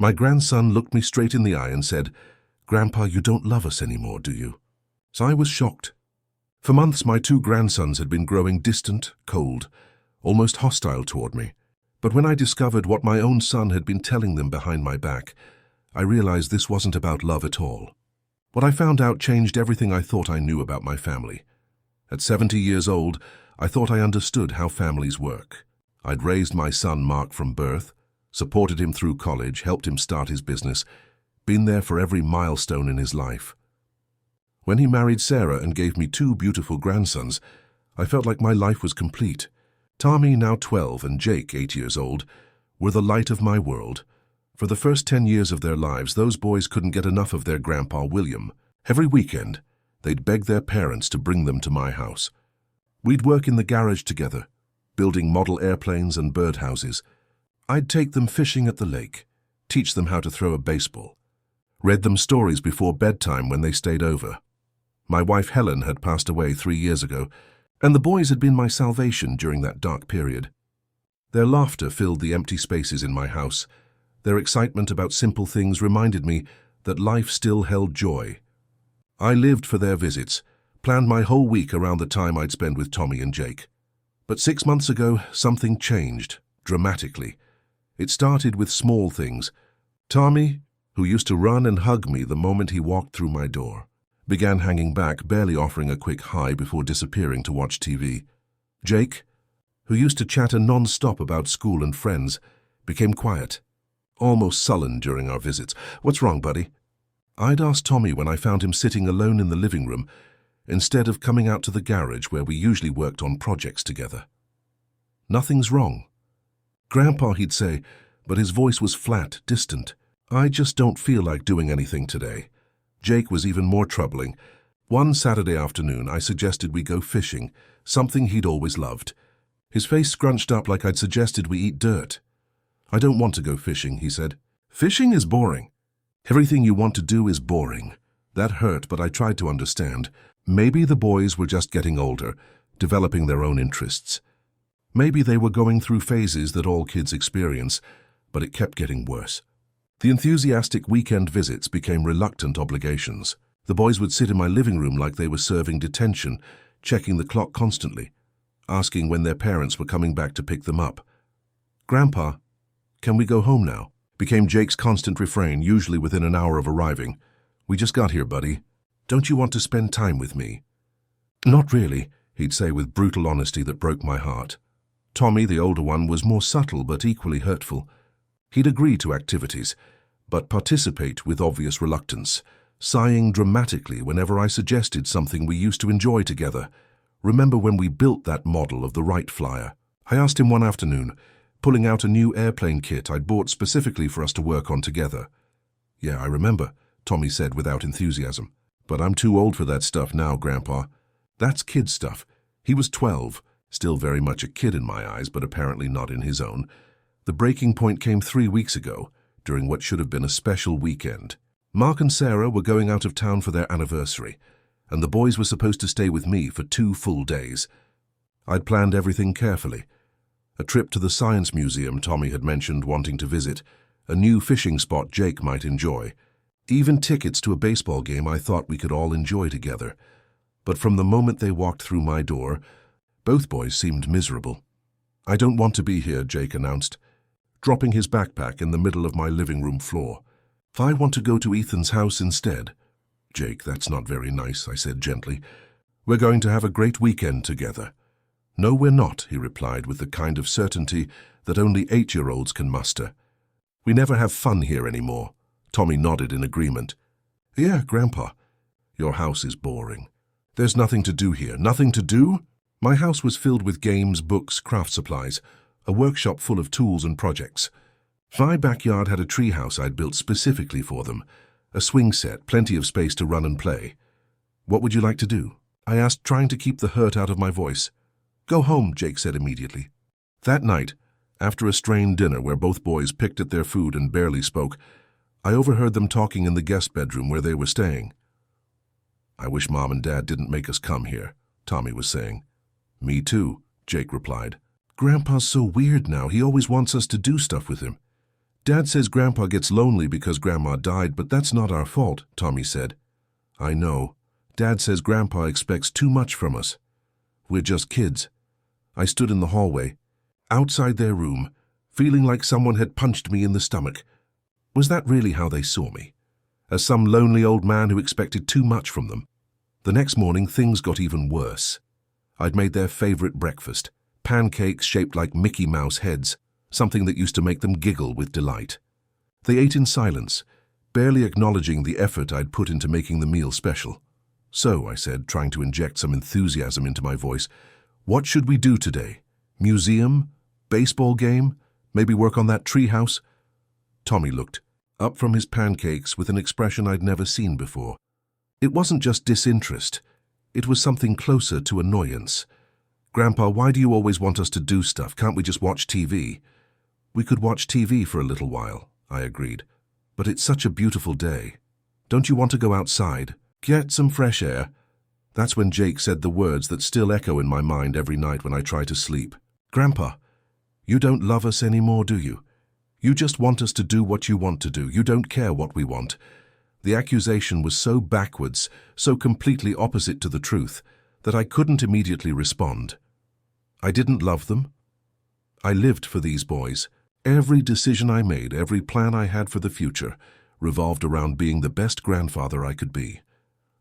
My grandson looked me straight in the eye and said, "Grandpa, you don't love us anymore, do you?" So I was shocked. For months, my two grandsons had been growing distant, cold, almost hostile toward me. But when I discovered what my own son had been telling them behind my back, I realized this wasn't about love at all. What I found out changed everything I thought I knew about my family. At 70 years old, I thought I understood how families work. I'd raised my son Mark from birth, supported him through college, helped him start his business, been there for every milestone in his life. When he married Sarah and gave me two beautiful grandsons, I felt like my life was complete. Tommy, now 12, and Jake, 8 years old, were the light of my world. For the first 10 years of their lives, those boys couldn't get enough of their grandpa William. Every weekend, they'd beg their parents to bring them to my house. We'd work in the garage together, building model airplanes and birdhouses. I'd take them fishing at the lake, teach them how to throw a baseball, read them stories before bedtime when they stayed over. My wife Helen had passed away 3 years ago, and the boys had been my salvation during that dark period. Their laughter filled the empty spaces in my house. Their excitement about simple things reminded me that life still held joy. I lived for their visits, planned my whole week around the time I'd spend with Tommy and Jake. But 6 months ago, something changed, dramatically. It started with small things. Tommy, who used to run and hug me the moment he walked through my door, began hanging back, barely offering a quick hi before disappearing to watch TV. Jake, who used to chatter non-stop about school and friends, became quiet, almost sullen during our visits. "What's wrong, buddy?" I'd ask Tommy when I found him sitting alone in the living room, instead of coming out to the garage where we usually worked on projects together. "Nothing's wrong." "Grandpa," he'd say, but his voice was flat, distant. "I just don't feel like doing anything today." Jake was even more troubling. One Saturday afternoon, I suggested we go fishing, something he'd always loved. His face scrunched up like I'd suggested we eat dirt. "I don't want to go fishing," he said. "Fishing is boring." "Everything you want to do is boring." That hurt, but I tried to understand. Maybe the boys were just getting older, developing their own interests. Maybe they were going through phases that all kids experience, but it kept getting worse. The enthusiastic weekend visits became reluctant obligations. The boys would sit in my living room like they were serving detention, checking the clock constantly, asking when their parents were coming back to pick them up. "Grandpa, can we go home now?" became Jake's constant refrain, usually within an hour of arriving. "We just got here, buddy. Don't you want to spend time with me?" "Not really," he'd say with brutal honesty that broke my heart. Tommy, the older one, was more subtle but equally hurtful. He'd agree to activities, but participate with obvious reluctance, sighing dramatically whenever I suggested something we used to enjoy together. Remember when we built that model of the Wright Flyer? I asked him one afternoon, pulling out a new airplane kit I'd bought specifically for us to work on together. "Yeah, I remember," Tommy said without enthusiasm. "But I'm too old for that stuff now, Grandpa." That's kid stuff. He was 12, still very much a kid in my eyes, but apparently not in his own. The breaking point came 3 weeks ago, during what should have been a special weekend. Mark and Sarah were going out of town for their anniversary, and the boys were supposed to stay with me for 2 full days. I'd planned everything carefully. A trip to the science museum Tommy had mentioned wanting to visit, a new fishing spot Jake might enjoy, even tickets to a baseball game I thought we could all enjoy together. But from the moment they walked through my door, both boys seemed miserable. "I don't want to be here," Jake announced, dropping his backpack in the middle of my living room floor. "I want to go to Ethan's house instead." "Jake, that's not very nice," I said gently. "We're going to have a great weekend together." "No, we're not," he replied with the kind of certainty that only 8-year-olds can muster. "We never have fun here anymore." Tommy nodded in agreement. "Yeah, Grandpa. Your house is boring. There's nothing to do here." "Nothing to do?" My house was filled with games, books, craft supplies, a workshop full of tools and projects. My backyard had a treehouse I'd built specifically for them, a swing set, plenty of space to run and play. "What would you like to do?" I asked, trying to keep the hurt out of my voice. "Go home," Jake said immediately. That night, after a strained dinner where both boys picked at their food and barely spoke, I overheard them talking in the guest bedroom where they were staying. "I wish Mom and Dad didn't make us come here," Tommy was saying. "Me too," Jake replied. "Grandpa's so weird now. He always wants us to do stuff with him." Dad says Grandpa gets lonely because Grandma died, but that's not our fault, Tommy said. I know. Dad says Grandpa expects too much from us. We're just kids. I stood in the hallway, outside their room, feeling like someone had punched me in the stomach. Was that really how they saw me? As some lonely old man who expected too much from them? The next morning, things got even worse. I'd made their favorite breakfast, pancakes shaped like Mickey Mouse heads, something that used to make them giggle with delight. They ate in silence, barely acknowledging the effort I'd put into making the meal special. So, I said, trying to inject some enthusiasm into my voice, what should we do today? Museum? Baseball game? Maybe work on that treehouse? Tommy looked up from his pancakes with an expression I'd never seen before. It wasn't just disinterest. It was something closer to annoyance. Grandpa, why do you always want us to do stuff? Can't we just watch TV? We could watch TV for a little while, I agreed. But it's such a beautiful day. Don't you want to go outside? Get some fresh air? That's when Jake said the words that still echo in my mind every night when I try to sleep. Grandpa, you don't love us anymore, do you? You just want us to do what you want to do. You don't care what we want. The accusation was so backwards, so completely opposite to the truth, that I couldn't immediately respond. I didn't love them. I lived for these boys. Every decision I made, every plan I had for the future, revolved around being the best grandfather I could be.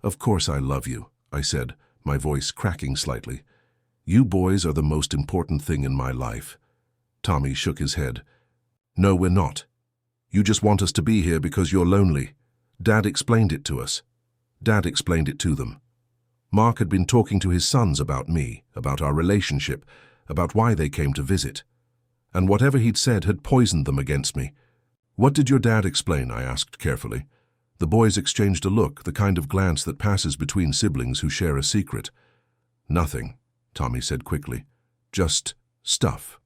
Of course I love you, I said, my voice cracking slightly. You boys are the most important thing in my life. Tommy shook his head. No, we're not. You just want us to be here because you're lonely. Dad explained it to us. Dad explained it to them. Mark had been talking to his sons about me, about our relationship, about why they came to visit. And whatever he'd said had poisoned them against me. What did your dad explain? I asked carefully. The boys exchanged a look, the kind of glance that passes between siblings who share a secret. Nothing, Tommy said quickly. Just stuff.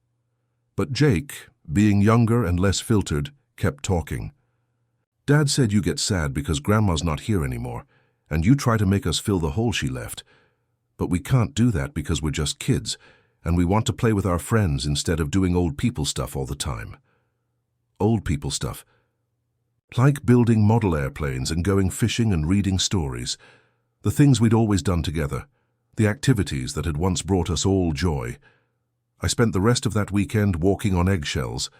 But Jake, being younger and less filtered, kept talking. Dad said you get sad because Grandma's not here anymore, and you try to make us fill the hole she left. But we can't do that because we're just kids, and we want to play with our friends instead of doing old people stuff all the time. Old people stuff. Like building model airplanes and going fishing and reading stories. The things we'd always done together. The activities that had once brought us all joy. I spent the rest of that weekend walking on eggshells,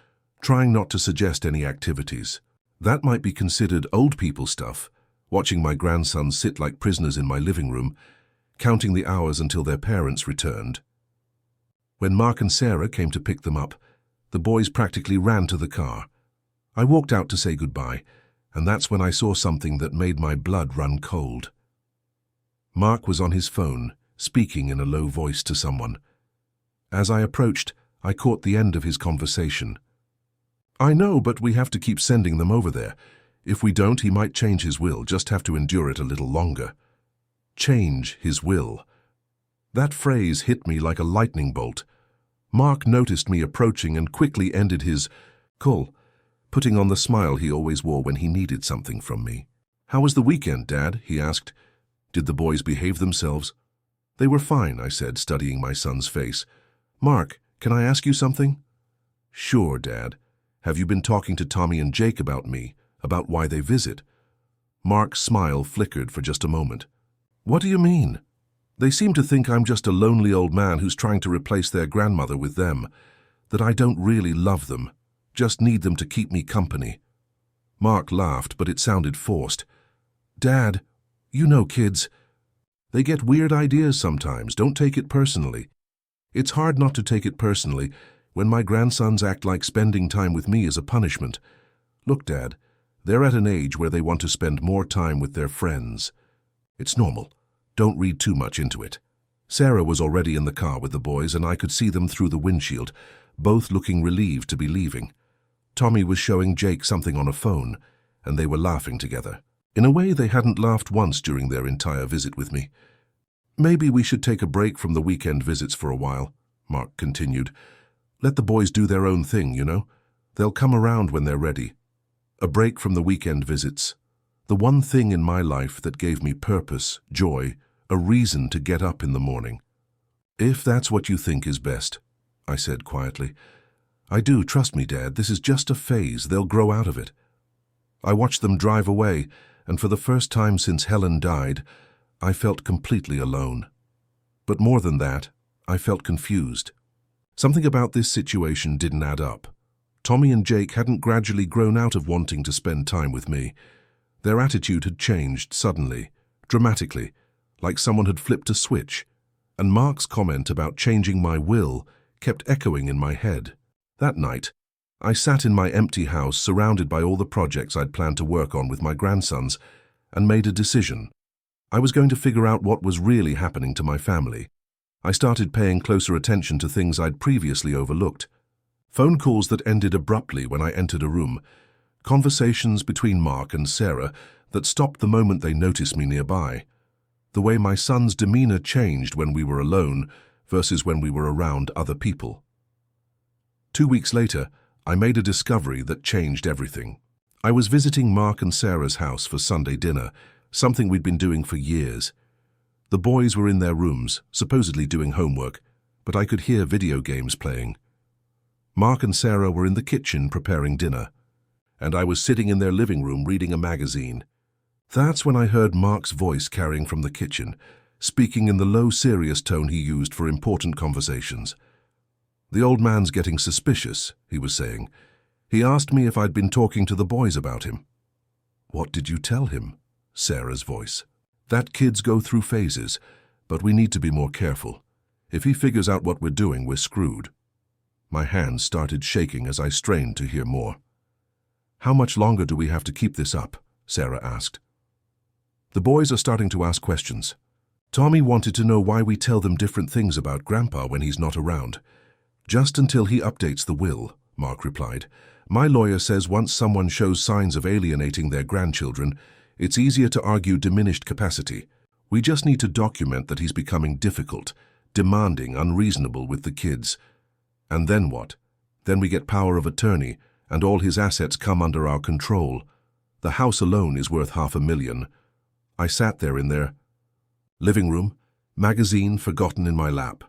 trying not to suggest any activities. That might be considered old people stuff, watching my grandsons sit like prisoners in my living room, counting the hours until their parents returned. When Mark and Sarah came to pick them up, the boys practically ran to the car. I walked out to say goodbye, and that's when I saw something that made my blood run cold. Mark was on his phone, speaking in a low voice to someone. As I approached, I caught the end of his conversation. I know, but we have to keep sending them over there. If we don't, he might change his will, just have to endure it a little longer. Change his will. That phrase hit me like a lightning bolt. Mark noticed me approaching and quickly ended his call, putting on the smile he always wore when he needed something from me. How was the weekend, Dad? He asked. Did the boys behave themselves? They were fine, I said, studying my son's face. Mark, can I ask you something? Sure, Dad. Have you been talking to Tommy and Jake about me, about why they visit? Mark's smile flickered for just a moment. What do you mean? They seem to think I'm just a lonely old man who's trying to replace their grandmother with them, that I don't really love them, just need them to keep me company. Mark laughed, but it sounded forced. Dad, you know kids. They get weird ideas sometimes, don't take it personally. It's hard not to take it personally when my grandsons act like spending time with me is a punishment. Look, Dad, they're at an age where they want to spend more time with their friends. It's normal. Don't read too much into it. Sarah was already in the car with the boys, and I could see them through the windshield, both looking relieved to be leaving. Tommy was showing Jake something on a phone, and they were laughing together. In a way, they hadn't laughed once during their entire visit with me. Maybe we should take a break from the weekend visits for a while, Mark continued. Let the boys do their own thing, you know. They'll come around when they're ready. A break from the weekend visits. The one thing in my life that gave me purpose, joy, a reason to get up in the morning. If that's what you think is best, I said quietly. I do, trust me, Dad, this is just a phase, they'll grow out of it. I watched them drive away, and for the first time since Helen died, I felt completely alone. But more than that, I felt confused. Something about this situation didn't add up. Tommy and Jake hadn't gradually grown out of wanting to spend time with me. Their attitude had changed suddenly, dramatically, like someone had flipped a switch, and Mark's comment about changing my will kept echoing in my head. That night, I sat in my empty house surrounded by all the projects I'd planned to work on with my grandsons and made a decision. I was going to figure out what was really happening to my family. I started paying closer attention to things I'd previously overlooked. Phone calls that ended abruptly when I entered a room, conversations between Mark and Sarah that stopped the moment they noticed me nearby, the way my son's demeanor changed when we were alone versus when we were around other people. 2 weeks later, I made a discovery that changed everything. I was visiting Mark and Sarah's house for Sunday dinner, something we'd been doing for years. The boys were in their rooms, supposedly doing homework, but I could hear video games playing. Mark and Sarah were in the kitchen preparing dinner, and I was sitting in their living room reading a magazine. That's when I heard Mark's voice carrying from the kitchen, speaking in the low, serious tone he used for important conversations. "The old man's getting suspicious," he was saying. "He asked me if I'd been talking to the boys about him." "What did you tell him?" Sarah's voice. "That kids go through phases, but we need to be more careful. If he figures out what we're doing, we're screwed." My hands started shaking as I strained to hear more. "How much longer do we have to keep this up?" Sarah asked. "The boys are starting to ask questions. Tommy wanted to know why we tell them different things about Grandpa when he's not around. Just until he updates the will," Mark replied. "My lawyer says once someone shows signs of alienating their grandchildren, it's easier to argue diminished capacity. We just need to document that he's becoming difficult, demanding, unreasonable with the kids. And then what? Then we get power of attorney, and all his assets come under our control. The house alone is worth $500,000. I sat there in their living room, magazine forgotten in my lap,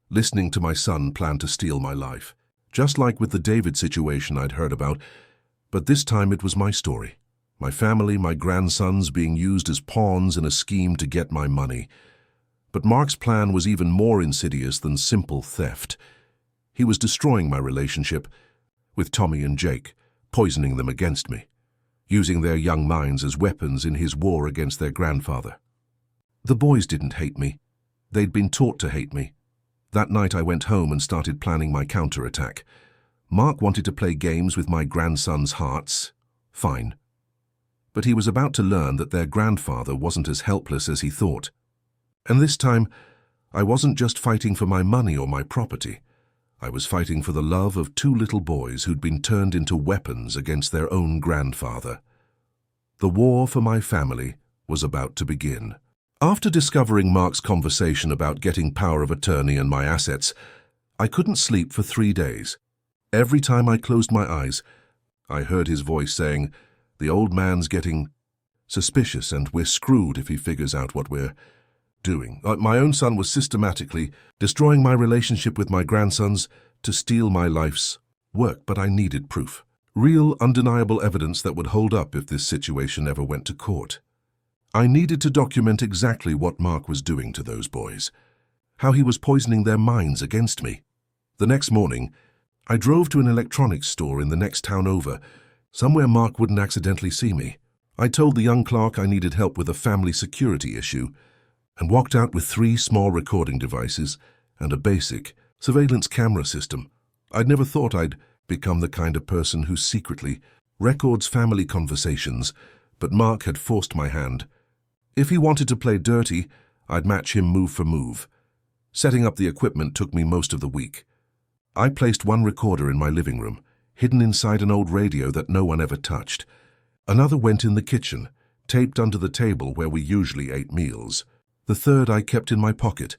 listening to my son plan to steal my life. Just like with the David situation I'd heard about, but this time it was my story. My family, my grandsons being used as pawns in a scheme to get my money. But Mark's plan was even more insidious than simple theft. He was destroying my relationship with Tommy and Jake, poisoning them against me, using their young minds as weapons in his war against their grandfather. The boys didn't hate me. They'd been taught to hate me. That night I went home and started planning my counterattack. Mark wanted to play games with my grandsons' hearts. Fine. But he was about to learn that their grandfather wasn't as helpless as he thought. And this time, I wasn't just fighting for my money or my property. I was fighting for the love of 2 little boys who'd been turned into weapons against their own grandfather. The war for my family was about to begin. After discovering Mark's conversation about getting power of attorney and my assets, I couldn't sleep for 3 days. Every time I closed my eyes, I heard his voice saying, "The old man's getting suspicious and we're screwed if he figures out what we're doing." My own son was systematically destroying my relationship with my grandsons to steal my life's work, but I needed proof. Real, undeniable evidence that would hold up if this situation ever went to court. I needed to document exactly what Mark was doing to those boys, how he was poisoning their minds against me. The next morning, I drove to an electronics store in the next town over, somewhere Mark wouldn't accidentally see me. I told the young clerk I needed help with a family security issue, and walked out with 3 small recording devices and a basic surveillance camera system. I'd never thought I'd become the kind of person who secretly records family conversations, but Mark had forced my hand. If he wanted to play dirty, I'd match him move for move. Setting up the equipment took me most of the week. I placed 1 recorder in my living room, hidden inside an old radio that no one ever touched. Another went in the kitchen, taped under the table where we usually ate meals. The third I kept in my pocket,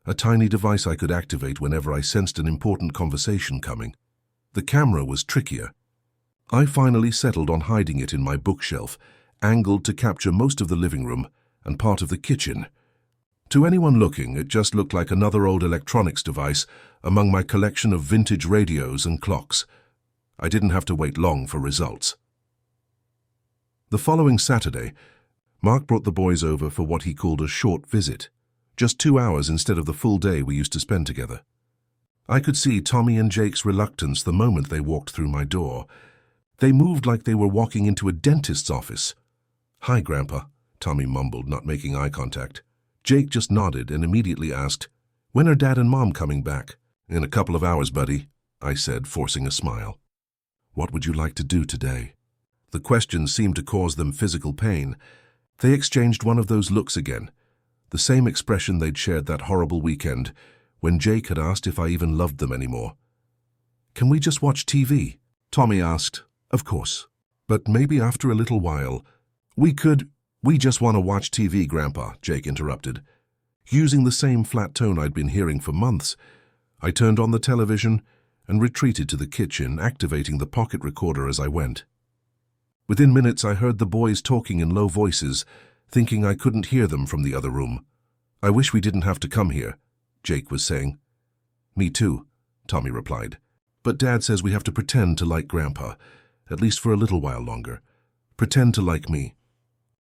a tiny device I could activate whenever I sensed an important conversation coming. The camera was trickier. I finally settled on hiding it in my bookshelf, angled to capture most of the living room and part of the kitchen. To anyone looking, it just looked like another old electronics device among my collection of vintage radios and clocks. I didn't have to wait long for results. The following Saturday, Mark brought the boys over for what he called a short visit, just 2 hours instead of the full day we used to spend together. I could see Tommy and Jake's reluctance the moment they walked through my door. They moved like they were walking into a dentist's office. "Hi, Grandpa," Tommy mumbled, not making eye contact. Jake just nodded and immediately asked, "When are Dad and Mom coming back?" "In a couple of hours, buddy," I said, forcing a smile. "What would you like to do today?" The question seemed to cause them physical pain. They exchanged one of those looks again, the same expression they'd shared that horrible weekend when Jake had asked if I even loved them anymore. "Can we just watch TV?" Tommy asked. "Of course. But maybe after a little while, we could—" "We just want to watch TV, Grandpa," Jake interrupted. Using the same flat tone I'd been hearing for months, I turned on the television and retreated to the kitchen, activating the pocket recorder as I went. Within minutes, I heard the boys talking in low voices, thinking I couldn't hear them from the other room. "I wish we didn't have to come here," Jake was saying. "Me too," Tommy replied. "But Dad says we have to pretend to like Grandpa, at least for a little while longer. Pretend to like me."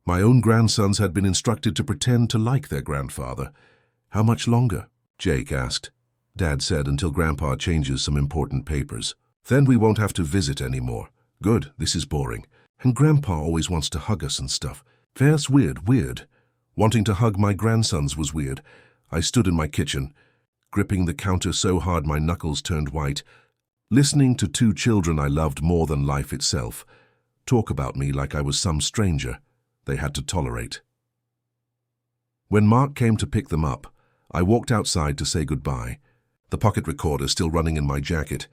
My own grandsons had been instructed to pretend to like their grandfather. "How much longer?" Jake asked. "Dad said until Grandpa changes some important papers. Then we won't have to visit anymore." "Good, this is boring. And Grandpa always wants to hug us and stuff. That's weird. Wanting to hug my grandsons was weird." I stood in my kitchen, gripping the counter so hard my knuckles turned white, listening to two children I loved more than life itself talk about me like I was some stranger they had to tolerate. When Mark came to pick them up, I walked outside to say goodbye, the pocket recorder still running in my jacket.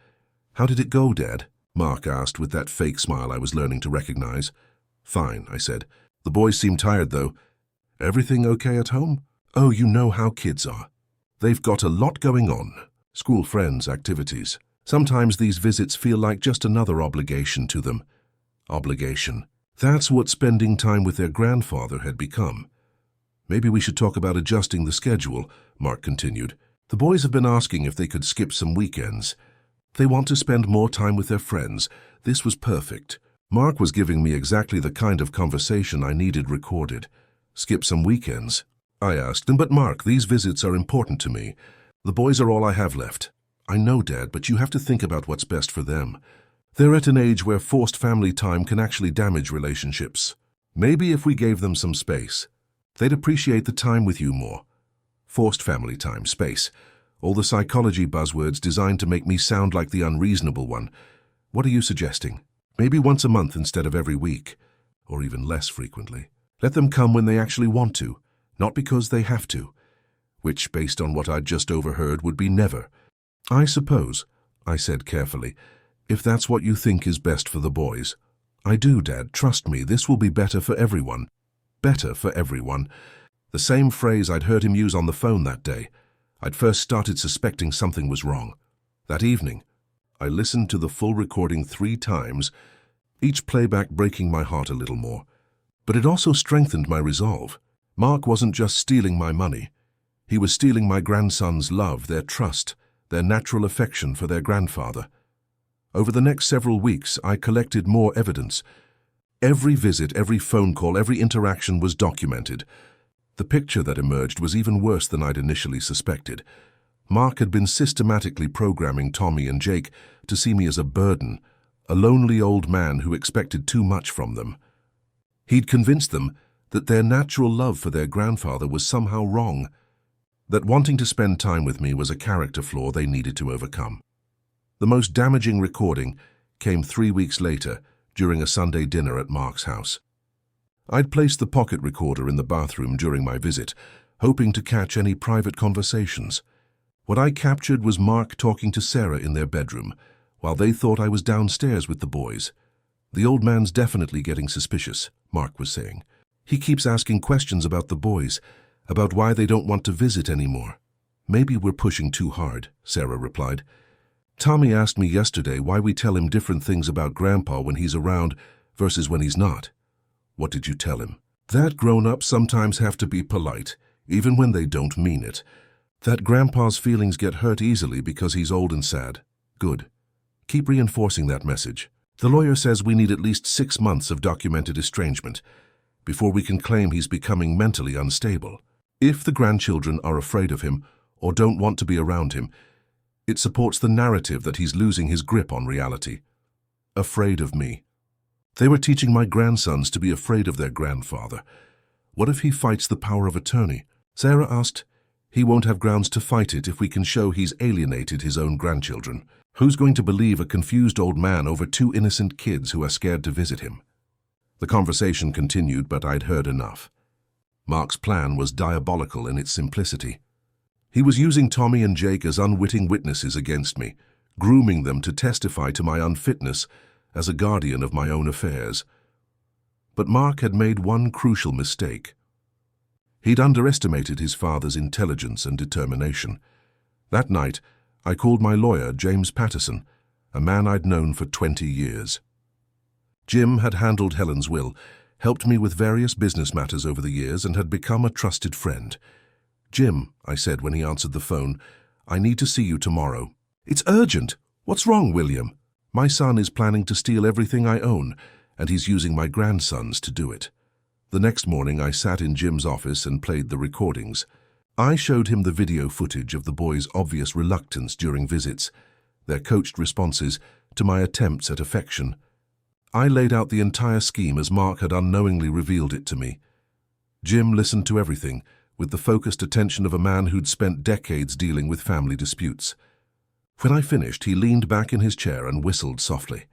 "How did it go, Dad?" Mark asked with that fake smile I was learning to recognize. "Fine," I said. "The boys seem tired, though. Everything okay at home?" "Oh, you know how kids are. They've got a lot going on. School friends, activities. Sometimes these visits feel like just another obligation to them." Obligation. That's what spending time with their grandfather had become. "Maybe we should talk about adjusting the schedule," Mark continued. "The boys have been asking if they could skip some weekends. They want to spend more time with their friends. This was perfect." Mark was giving me exactly the kind of conversation I needed recorded. "Skip some weekends?" I asked him. "But Mark, these visits are important to me. The boys are all I have left." "I know, Dad, but you have to think about what's best for them. They're at an age where forced family time can actually damage relationships. Maybe if we gave them some space, they'd appreciate the time with you more." Forced family time, space. All the psychology buzzwords designed to make me sound like the unreasonable one. "What are you suggesting?" "Maybe once a month instead of every week, or even less frequently. Let them come when they actually want to, not because they have to," which, based on what I'd just overheard, would be never. "I suppose," I said carefully, "if that's what you think is best for the boys." "I do, Dad. Trust me, this will be better for everyone." Better for everyone. The same phrase I'd heard him use on the phone that day. I'd first started suspecting something was wrong. That evening, I listened to the full recording 3 times, each playback breaking my heart a little more. But it also strengthened my resolve. Mark wasn't just stealing my money. He was stealing my grandsons' love, their trust, their natural affection for their grandfather. Over the next several weeks, I collected more evidence. Every visit, every phone call, every interaction was documented. The picture that emerged was even worse than I'd initially suspected. Mark had been systematically programming Tommy and Jake to see me as a burden, a lonely old man who expected too much from them. He'd convinced them that their natural love for their grandfather was somehow wrong, that wanting to spend time with me was a character flaw they needed to overcome. The most damaging recording came 3 weeks later, during a Sunday dinner at Mark's house. I'd placed the pocket recorder in the bathroom during my visit, hoping to catch any private conversations. What I captured was Mark talking to Sarah in their bedroom, while they thought I was downstairs with the boys. "The old man's definitely getting suspicious," Mark was saying. "He keeps asking questions about the boys, about why they don't want to visit anymore." "Maybe we're pushing too hard," Sarah replied. "Tommy asked me yesterday why we tell him different things about Grandpa when he's around versus when he's not." "What did you tell him?" "That grown-ups sometimes have to be polite. even when they don't mean it. That Grandpa's feelings get hurt easily because he's old and sad. Good. Keep reinforcing that message. The lawyer says we need at least 6 months of documented estrangement before we can claim he's becoming mentally unstable. If the grandchildren are afraid of him or don't want to be around him, it supports the narrative that he's losing his grip on reality. Afraid of me. They were teaching my grandsons to be afraid of their grandfather. What if he fights the power of attorney? Sarah asked. He won't have grounds to fight it if we can show he's alienated his own grandchildren. Who's going to believe a confused old man over 2 innocent kids who are scared to visit him? The conversation continued, but I'd heard enough. Mark's plan was diabolical in its simplicity. He was using Tommy and Jake as unwitting witnesses against me, grooming them to testify to my unfitness as a guardian of my own affairs. But Mark had made one crucial mistake. He'd underestimated his father's intelligence and determination. That night, I called my lawyer, James Patterson, a man I'd known for 20 years. Jim had handled Helen's will, helped me with various business matters over the years, and had become a trusted friend. "Jim," I said when he answered the phone, "I need to see you tomorrow." "It's urgent. What's wrong, William?" "My son is planning to steal everything I own, and he's using my grandsons to do it." The next morning, I sat in Jim's office and played the recordings. I showed him the video footage of the boys' obvious reluctance during visits, their coached responses to my attempts at affection. I laid out the entire scheme as Mark had unknowingly revealed it to me. Jim listened to everything, with the focused attention of a man who'd spent decades dealing with family disputes. When I finished, he leaned back in his chair and whistled softly.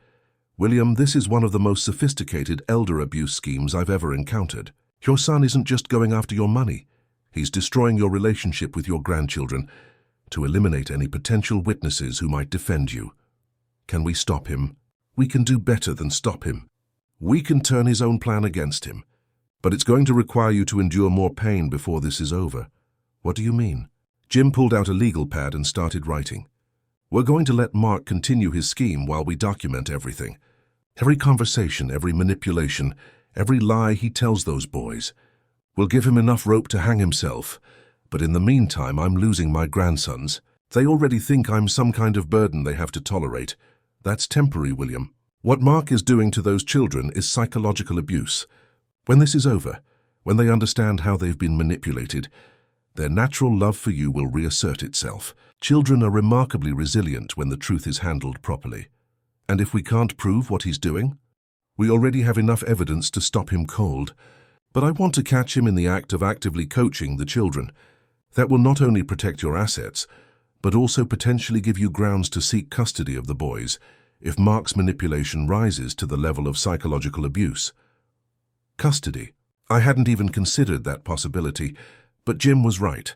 "William, this is one of the most sophisticated elder abuse schemes I've ever encountered. Your son isn't just going after your money. He's destroying your relationship with your grandchildren to eliminate any potential witnesses who might defend you. Can we stop him? We can do better than stop him. We can turn his own plan against him. But it's going to require you to endure more pain before this is over." "What do you mean?" Jim pulled out a legal pad and started writing. "We're going to let Mark continue his scheme while we document everything. Every conversation, every manipulation, every lie he tells those boys. We'll give him enough rope to hang himself. But in the meantime, I'm losing my grandsons. They already think I'm some kind of burden they have to tolerate. That's temporary, William. What Mark is doing to those children is psychological abuse. When this is over, when they understand how they've been manipulated, their natural love for you will reassert itself. Children are remarkably resilient when the truth is handled properly. And if we can't prove what he's doing, we already have enough evidence to stop him cold. But I want to catch him in the act of actively coaching the children. That will not only protect your assets, but also potentially give you grounds to seek custody of the boys if Mark's manipulation rises to the level of psychological abuse." Custody. I hadn't even considered that possibility, but Jim was right.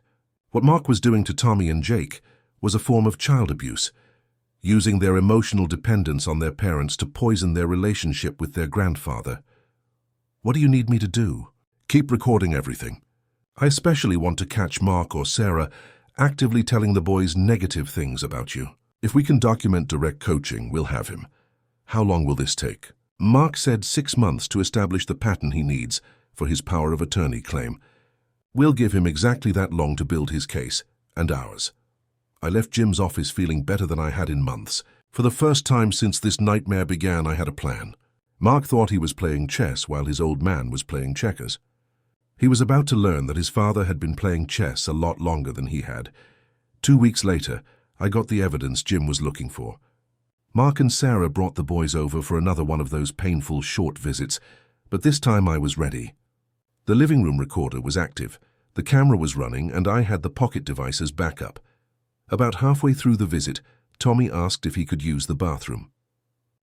What Mark was doing to Tommy and Jake was a form of child abuse, using their emotional dependence on their parents to poison their relationship with their grandfather. "What do you need me to do?" "Keep recording everything. I especially want to catch Mark or Sarah actively telling the boys negative things about you. If we can document direct coaching, we'll have him. How long will this take?" Mark said 6 months to establish the pattern he needs for his power of attorney claim. We'll give him exactly that long to build his case, and ours. I left Jim's office feeling better than I had in months. For the first time since this nightmare began, I had a plan. Mark thought he was playing chess while his old man was playing checkers. He was about to learn that his father had been playing chess a lot longer than he had. 2 weeks later, I got the evidence Jim was looking for. Mark and Sarah brought the boys over for another one of those painful short visits, but this time I was ready. The living room recorder was active, the camera was running, and I had the pocket device as backup. About halfway through the visit, Tommy asked if he could use the bathroom.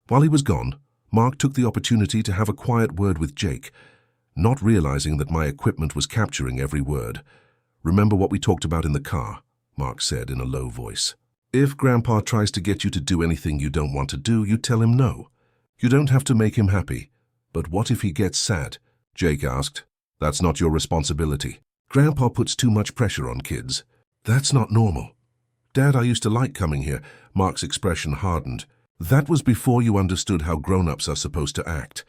While he was gone, Mark took the opportunity to have a quiet word with Jake, not realizing that my equipment was capturing every word. "Remember what we talked about in the car," Mark said in a low voice. "If Grandpa tries to get you to do anything you don't want to do, you tell him no. You don't have to make him happy. But what if he gets sad?" Jake asked. "That's not your responsibility. Grandpa puts too much pressure on kids. That's not normal." "Dad, I used to like coming here." Mark's expression hardened. "That was before you understood how grown-ups are supposed to act.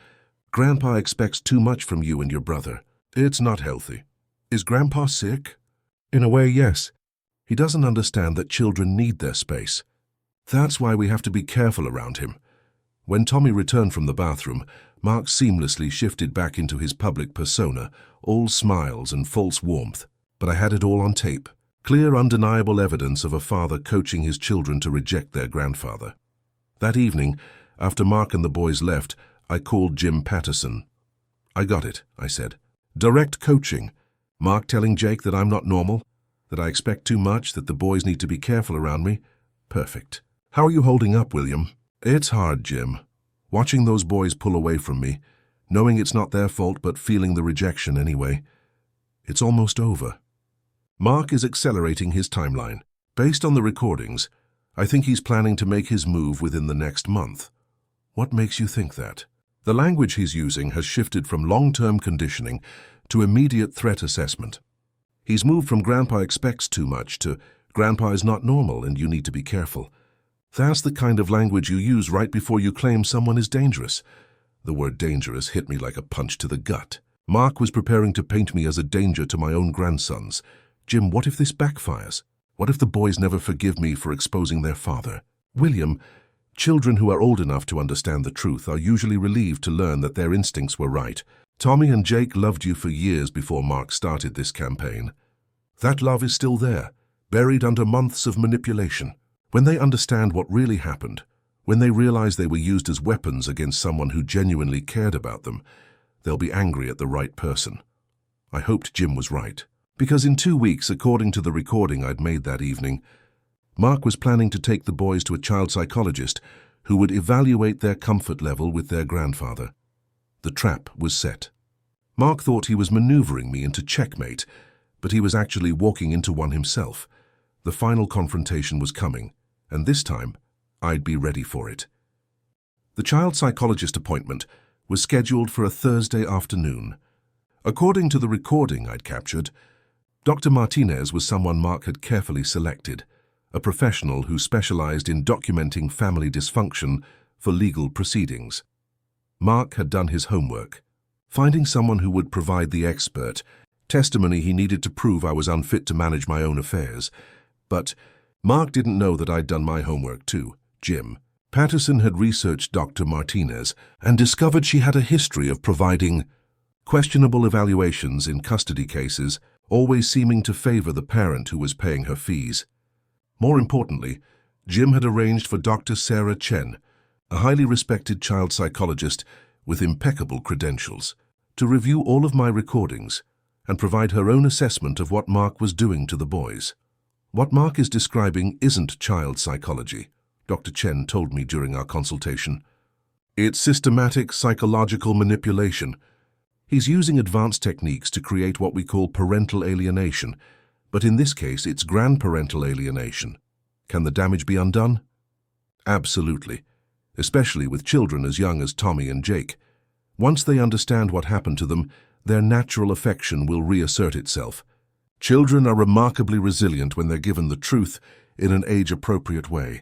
Grandpa expects too much from you and your brother. It's not healthy." Is Grandpa sick? In a way, yes. He doesn't understand that children need their space. That's why we have to be careful around him. When Tommy returned from the bathroom, Mark seamlessly shifted back into his public persona, all smiles and false warmth. But I had it all on tape. Clear, undeniable evidence of a father coaching his children to reject their grandfather. That evening, after Mark and the boys left, I called Jim Patterson. "I got it," I said. "Direct coaching. Mark telling Jake that I'm not normal, that I expect too much, that the boys need to be careful around me. Perfect. How are you holding up, William?" "It's hard, Jim. Watching those boys pull away from me, knowing it's not their fault but feeling the rejection anyway. It's almost over." Mark is accelerating his timeline. Based on the recordings, I think he's planning to make his move within the next month. What makes you think that? The language he's using has shifted from long-term conditioning to immediate threat assessment. He's moved from "Grandpa expects too much" to "Grandpa is not normal and you need to be careful." That's the kind of language you use right before you claim someone is dangerous. The word dangerous hit me like a punch to the gut. Mark was preparing to paint me as a danger to my own grandsons. Jim, what if this backfires? What if the boys never forgive me for exposing their father? William, children who are old enough to understand the truth are usually relieved to learn that their instincts were right. Tommy and Jake loved you for years before Mark started this campaign. That love is still there, buried under months of manipulation. When they understand what really happened, when they realize they were used as weapons against someone who genuinely cared about them, they'll be angry at the right person. I hoped Jim was right, because in 2 weeks, according to the recording I'd made that evening, Mark was planning to take the boys to a child psychologist who would evaluate their comfort level with their grandfather. The trap was set. Mark thought he was maneuvering me into checkmate, but he was actually walking into one himself. The final confrontation was coming, and this time, I'd be ready for it. The child psychologist appointment was scheduled for a Thursday afternoon. According to the recording I'd captured, Dr. Martinez was someone Mark had carefully selected, a professional who specialized in documenting family dysfunction for legal proceedings. Mark had done his homework, finding someone who would provide the expert testimony he needed to prove I was unfit to manage my own affairs. But Mark didn't know that I'd done my homework too. Jim Patterson had researched Dr. Martinez and discovered she had a history of providing questionable evaluations in custody cases, always seeming to favor the parent who was paying her fees. More importantly, Jim had arranged for Dr. Sarah Chen, a highly respected child psychologist with impeccable credentials, to review all of my recordings and provide her own assessment of what Mark was doing to the boys. What Mark is describing isn't child psychology, Dr. Chen told me during our consultation. It's systematic psychological manipulation. He's using advanced techniques to create what we call parental alienation, but in this case it's grandparental alienation. Can the damage be undone? Absolutely, especially with children as young as Tommy and Jake. Once they understand what happened to them, their natural affection will reassert itself. Children are remarkably resilient when they're given the truth in an age-appropriate way.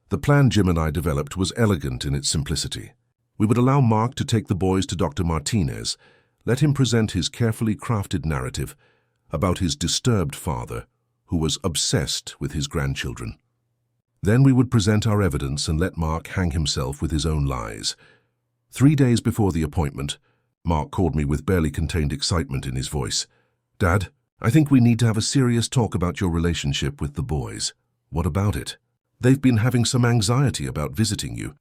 The plan Jim and I developed was elegant in its simplicity. We would allow Mark to take the boys to Dr. Martinez, let him present his carefully crafted narrative about his disturbed father, who was obsessed with his grandchildren. Then we would present our evidence and let Mark hang himself with his own lies. 3 days before the appointment, Mark called me with barely contained excitement in his voice. "Dad, I think we need to have a serious talk about your relationship with the boys." "What about it?" "They've been having some anxiety about visiting you.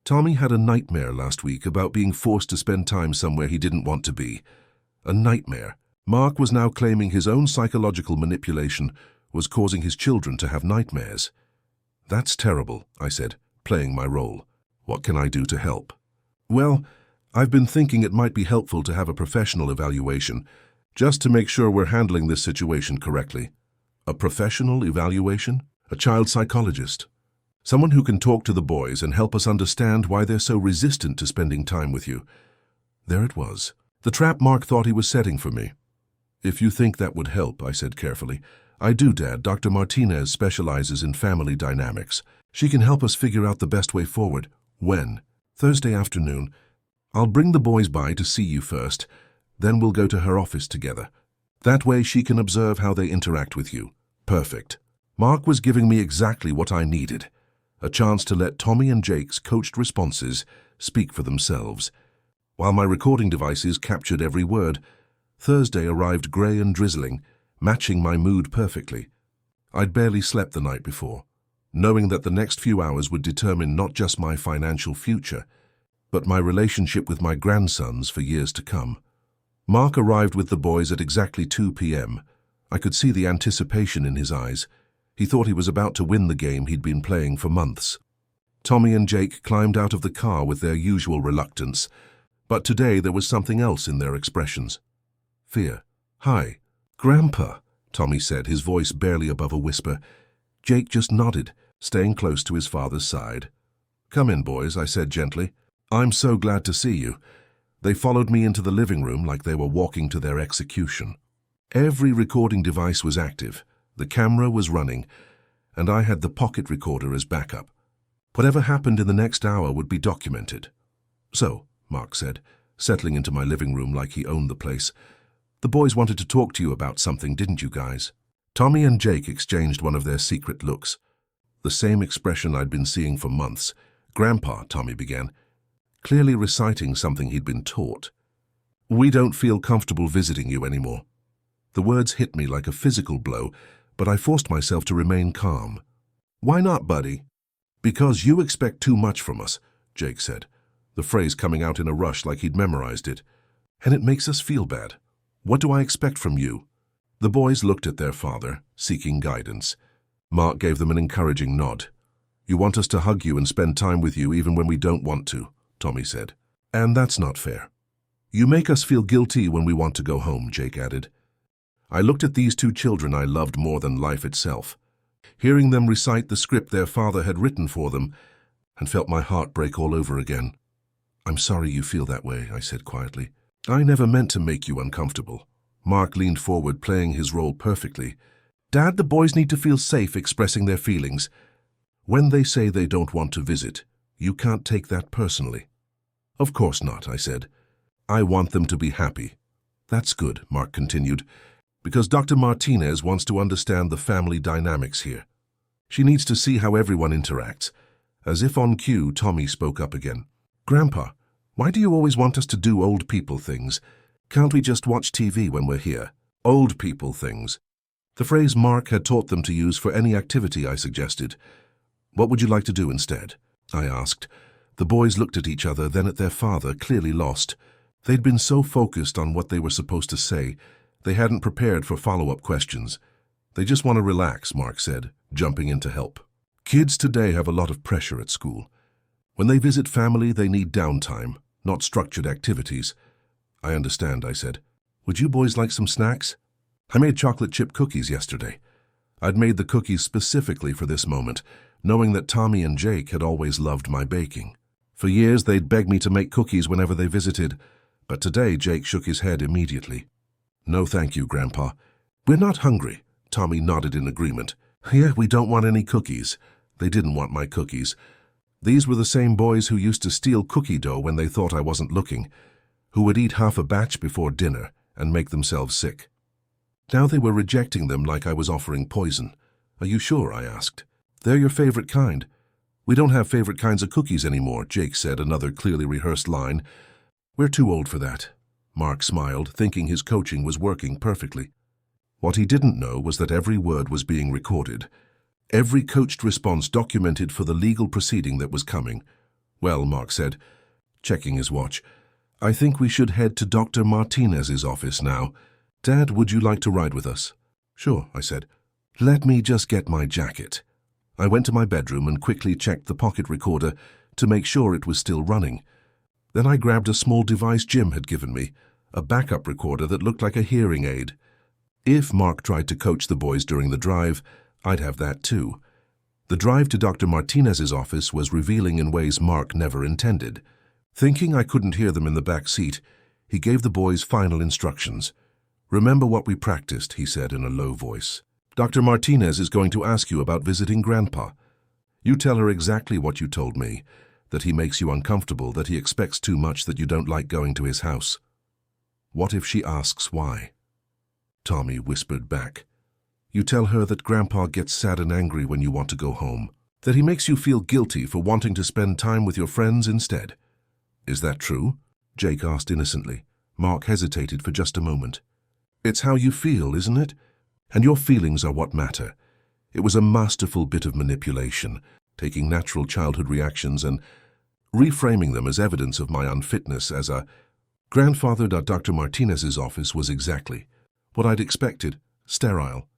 Tommy had a nightmare last week about being forced to spend time somewhere he didn't want to be. A nightmare. Mark was now claiming his own psychological manipulation was causing his children to have nightmares. "That's terrible," I said, playing my role. "What can I do to help?" "Well, I've been thinking it might be helpful to have a professional evaluation, just to make sure we're handling this situation correctly." "A professional evaluation?" "A child psychologist. Someone who can talk to the boys and help us understand why they're so resistant to spending time with you." There it was, the trap Mark thought he was setting for me. "If you think that would help," I said carefully. "I do, Dad. Dr. Martinez specializes in family dynamics. She can help us figure out the best way forward." "When?" "Thursday afternoon. I'll bring the boys by to see you first, then we'll go to her office together." That way she can observe how they interact with you. Perfect. Mark was giving me exactly what I needed. A chance to let Tommy and Jake's coached responses speak for themselves. While my recording devices captured every word, Thursday arrived grey and drizzling, matching my mood perfectly. I'd barely slept the night before, knowing that the next few hours would determine not just my financial future, but my relationship with my grandsons for years to come. Mark arrived with the boys at exactly 2 p.m. I could see the anticipation in his eyes. He thought he was about to win the game he'd been playing for months. Tommy and Jake climbed out of the car with their usual reluctance, but today there was something else in their expressions. Fear. "Hi, Grandpa," Tommy said, his voice barely above a whisper. Jake just nodded, staying close to his father's side. "Come in, boys," I said gently. "I'm so glad to see you." They followed me into the living room like they were walking to their execution. Every recording device was active, the camera was running, and I had the pocket recorder as backup. Whatever happened in the next hour would be documented. "So," Mark said, settling into my living room like he owned the place, "the boys wanted to talk to you about something, didn't you guys?" Tommy and Jake exchanged one of their secret looks. The same expression I'd been seeing for months. "Grandpa," Tommy began, clearly reciting something he'd been taught. "We don't feel comfortable visiting you anymore." The words hit me like a physical blow, but I forced myself to remain calm. "Why not, buddy?" "Because you expect too much from us," Jake said, the phrase coming out in a rush like he'd memorized it. "And it makes us feel bad. What do I expect from you?" The boys looked at their father, seeking guidance. Mark gave them an encouraging nod. "You want us to hug you and spend time with you even when we don't want to," Tommy said. "And that's not fair." "You make us feel guilty when we want to go home," Jake added. I looked at these two children I loved more than life itself, hearing them recite the script their father had written for them, and felt my heart break all over again. "I'm sorry you feel that way," I said quietly. "I never meant to make you uncomfortable." Mark leaned forward, playing his role perfectly. "Dad, the boys need to feel safe expressing their feelings. When they say they don't want to visit, you can't take that personally." "Of course not," I said. "I want them to be happy." "That's good," Mark continued, "because Dr. Martinez wants to understand the family dynamics here. She needs to see how everyone interacts." As if on cue, Tommy spoke up again. "Grandpa, why do you always want us to do old people things? Can't we just watch TV when we're here?" "Old people things." The phrase Mark had taught them to use for any activity I suggested. "What would you like to do instead?" I asked. The boys looked at each other, then at their father, clearly lost. They'd been so focused on what they were supposed to say, they hadn't prepared for follow-up questions. "They just want to relax," Mark said, jumping in to help. "Kids today have a lot of pressure at school. When they visit family, they need downtime, not structured activities." "I understand," I said. "Would you boys like some snacks?" I made chocolate chip cookies yesterday. I'd made the cookies specifically for this moment, knowing that Tommy and Jake had always loved my baking. For years, they'd beg me to make cookies whenever they visited, but today Jake shook his head immediately. "No, thank you, Grandpa." "We're not hungry," Tommy nodded in agreement. "Yeah, we don't want any cookies." They didn't want my cookies. These were the same boys who used to steal cookie dough when they thought I wasn't looking, who would eat half a batch before dinner and make themselves sick. Now they were rejecting them like I was offering poison. "Are you sure?" I asked. "They're your favorite kind." "We don't have favorite kinds of cookies anymore," Jake said, another clearly rehearsed line. "We're too old for that." Mark smiled, thinking his coaching was working perfectly. What he didn't know was that every word was being recorded, every coached response documented for the legal proceeding that was coming. "Well," Mark said, checking his watch, "I think we should head to Dr. Martinez's office now. Dad, would you like to ride with us?" "Sure," I said. "Let me just get my jacket." I went to my bedroom and quickly checked the pocket recorder to make sure it was still running. Then I grabbed a small device Jim had given me, a backup recorder that looked like a hearing aid. If Mark tried to coach the boys during the drive, I'd have that too. The drive to Dr. Martinez's office was revealing in ways Mark never intended. Thinking I couldn't hear them in the back seat, he gave the boys final instructions. "Remember what we practiced," he said in a low voice. "Dr. Martinez is going to ask you about visiting Grandpa. You tell her exactly what you told me, that he makes you uncomfortable, that he expects too much, that you don't like going to his house." "What if she asks why?" Tommy whispered back. You tell her that Grandpa gets sad and angry when you want to go home, that he makes you feel guilty for wanting to spend time with your friends instead. Is that true? Jake asked innocently. Mark hesitated for just a moment. It's how you feel, isn't it? And your feelings are what matter. It was a masterful bit of manipulation, taking natural childhood reactions and reframing them as evidence of my unfitness as a grandfathered at Dr. Martinez's office was exactly what I'd expected, sterile,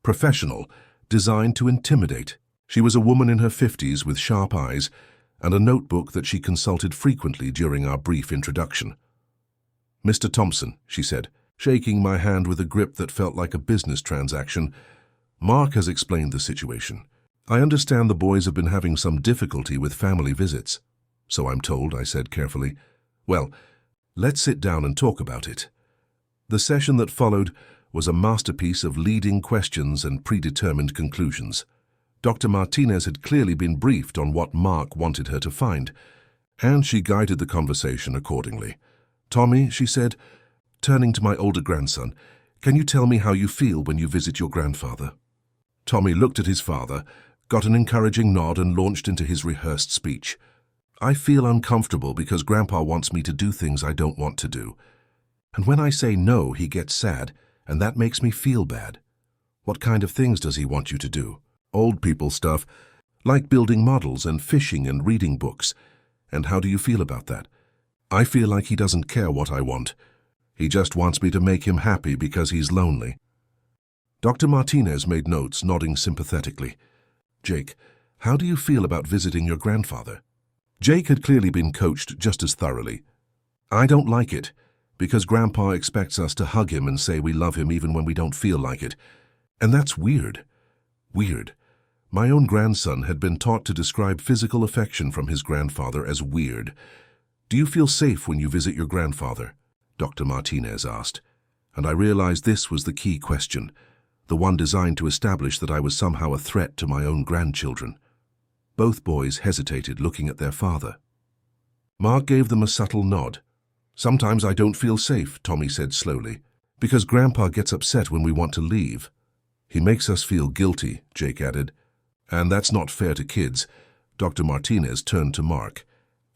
professional, designed to intimidate. She was a woman in her 50s with sharp eyes and a notebook that she consulted frequently during our brief introduction. Mr. Thompson, she said, shaking my hand with a grip that felt like a business transaction, Mark has explained the situation. I understand the boys have been having some difficulty with family visits. So I'm told, I said carefully. Well, let's sit down and talk about it. The session that followed was a masterpiece of leading questions and predetermined conclusions. Dr. Martinez had clearly been briefed on what Mark wanted her to find, and she guided the conversation accordingly. Tommy, she said, turning to my older grandson, can you tell me how you feel when you visit your grandfather? Tommy looked at his father, got an encouraging nod and launched into his rehearsed speech. I feel uncomfortable because Grandpa wants me to do things I don't want to do. And when I say no, he gets sad, and that makes me feel bad. What kind of things does he want you to do? Old people stuff, like building models and fishing and reading books. And how do you feel about that? I feel like he doesn't care what I want. He just wants me to make him happy because he's lonely. Dr. Martinez made notes, nodding sympathetically. Jake, how do you feel about visiting your grandfather? Jake had clearly been coached just as thoroughly. I don't like it, because Grandpa expects us to hug him and say we love him even when we don't feel like it. And that's weird. Weird. My own grandson had been taught to describe physical affection from his grandfather as weird. Do you feel safe when you visit your grandfather? Dr. Martinez asked. And I realized this was the key question, the one designed to establish that I was somehow a threat to my own grandchildren. Both boys hesitated, looking at their father. Mark gave them a subtle nod. Sometimes I don't feel safe, Tommy said slowly, because Grandpa gets upset when we want to leave. He makes us feel guilty, Jake added. And that's not fair to kids. Dr. Martinez turned to Mark.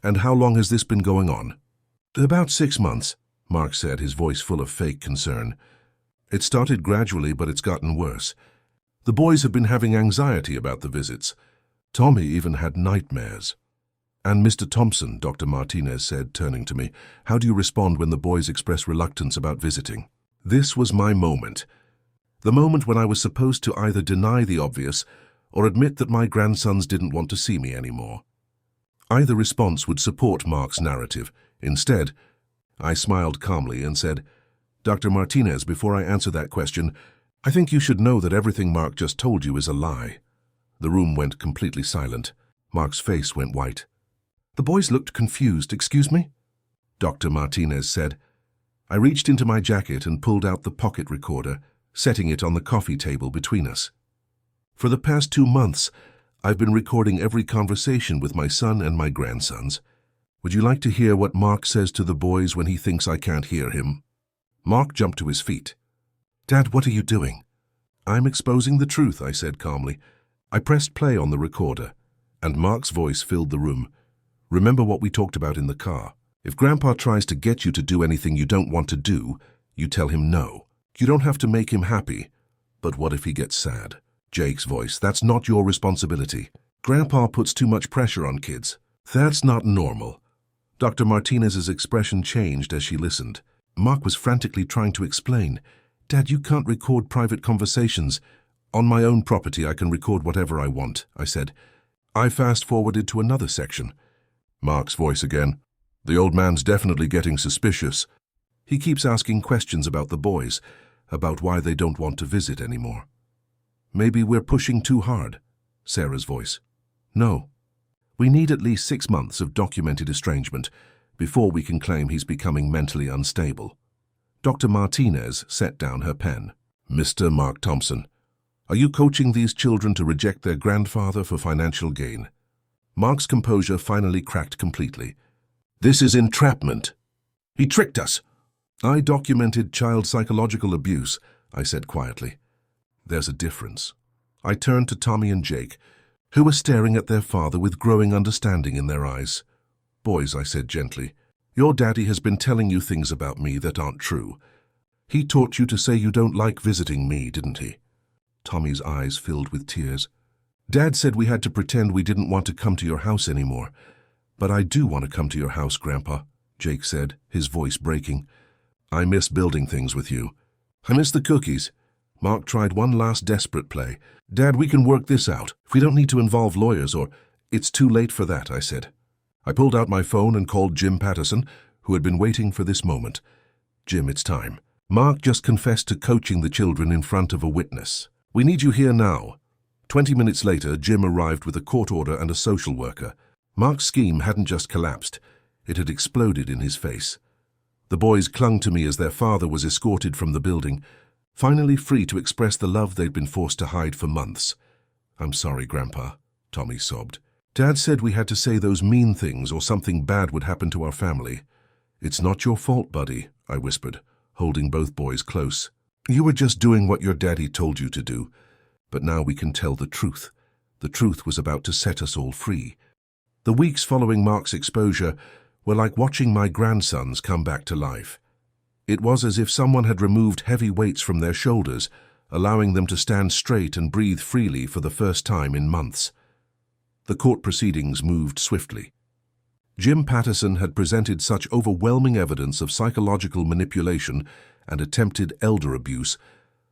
And how long has this been going on? About 6 months, Mark said, his voice full of fake concern. It started gradually, but it's gotten worse. The boys have been having anxiety about the visits. Tommy even had nightmares. And Mr. Thompson, Dr. Martinez said, turning to me, how do you respond when the boys express reluctance about visiting? This was my moment. The moment when I was supposed to either deny the obvious or admit that my grandsons didn't want to see me anymore. Either response would support Mark's narrative. Instead, I smiled calmly and said, Dr. Martinez, before I answer that question, I think you should know that everything Mark just told you is a lie. The room went completely silent. Mark's face went white. The boys looked confused. Excuse me? Dr. Martinez said. I reached into my jacket and pulled out the pocket recorder, setting it on the coffee table between us. For the past 2 months, I've been recording every conversation with my son and my grandsons. Would you like to hear what Mark says to the boys when he thinks I can't hear him? Mark jumped to his feet. Dad, what are you doing? I'm exposing the truth, I said calmly. I pressed play on the recorder, and Mark's voice filled the room. Remember what we talked about in the car. If Grandpa tries to get you to do anything you don't want to do, you tell him no. You don't have to make him happy. But what if he gets sad? Jake's voice, that's not your responsibility. Grandpa puts too much pressure on kids. That's not normal. Dr. Martinez's expression changed as she listened. Mark was frantically trying to explain. Dad, you can't record private conversations. On my own property, I can record whatever I want, I said. I fast-forwarded to another section. Mark's voice again. The old man's definitely getting suspicious. He keeps asking questions about the boys, about why they don't want to visit anymore. Maybe we're pushing too hard, Sarah's voice. No. We need at least 6 months of documented estrangement before we can claim he's becoming mentally unstable. Dr. Martinez set down her pen. Mr. Mark Thompson, are you coaching these children to reject their grandfather for financial gain? Mark's composure finally cracked completely. This is entrapment. He tricked us. I documented child psychological abuse. I said quietly. There's a difference. I turned to Tommy and Jake, who were staring at their father with growing understanding in their eyes. Boys, I said gently, your daddy has been telling you things about me that aren't true. He taught you to say you don't like visiting me, didn't he? Tommy's eyes filled with tears. Dad said we had to pretend we didn't want to come to your house anymore. But I do want to come to your house, Grandpa, Jake said, his voice breaking. I miss building things with you. I miss the cookies. Mark tried one last desperate play. Dad, we can work this out. We don't need to involve lawyers or... It's too late for that, I said. I pulled out my phone and called Jim Patterson, who had been waiting for this moment. Jim, it's time. Mark just confessed to coaching the children in front of a witness. We need you here now. 20 minutes later, Jim arrived with a court order and a social worker. Mark's scheme hadn't just collapsed. It had exploded in his face. The boys clung to me as their father was escorted from the building, finally free to express the love they'd been forced to hide for months. I'm sorry, Grandpa, Tommy sobbed. Dad said we had to say those mean things or something bad would happen to our family. It's not your fault, buddy, I whispered, holding both boys close. You were just doing what your daddy told you to do. But now we can tell the truth. The truth was about to set us all free. The weeks following Mark's exposure were like watching my grandsons come back to life. It was as if someone had removed heavy weights from their shoulders, allowing them to stand straight and breathe freely for the first time in months. The court proceedings moved swiftly. Jim Patterson had presented such overwhelming evidence of psychological manipulation and attempted elder abuse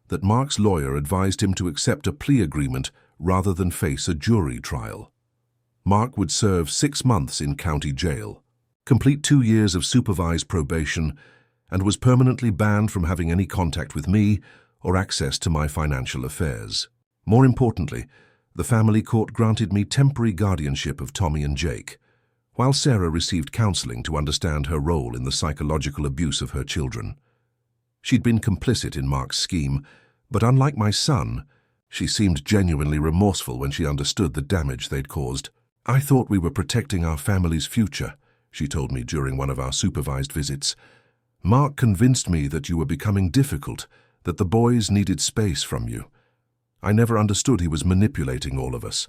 that Mark's lawyer advised him to accept a plea agreement rather than face a jury trial. Mark would serve 6 months in county jail, complete 2 years of supervised probation, and was permanently banned from having any contact with me or access to my financial affairs. More importantly, the family court granted me temporary guardianship of Tommy and Jake, while Sarah received counseling to understand her role in the psychological abuse of her children. She'd been complicit in Mark's scheme, but unlike my son, she seemed genuinely remorseful when she understood the damage they'd caused. I thought we were protecting our family's future, she told me during one of our supervised visits. Mark convinced me that you were becoming difficult, that the boys needed space from you. I never understood he was manipulating all of us.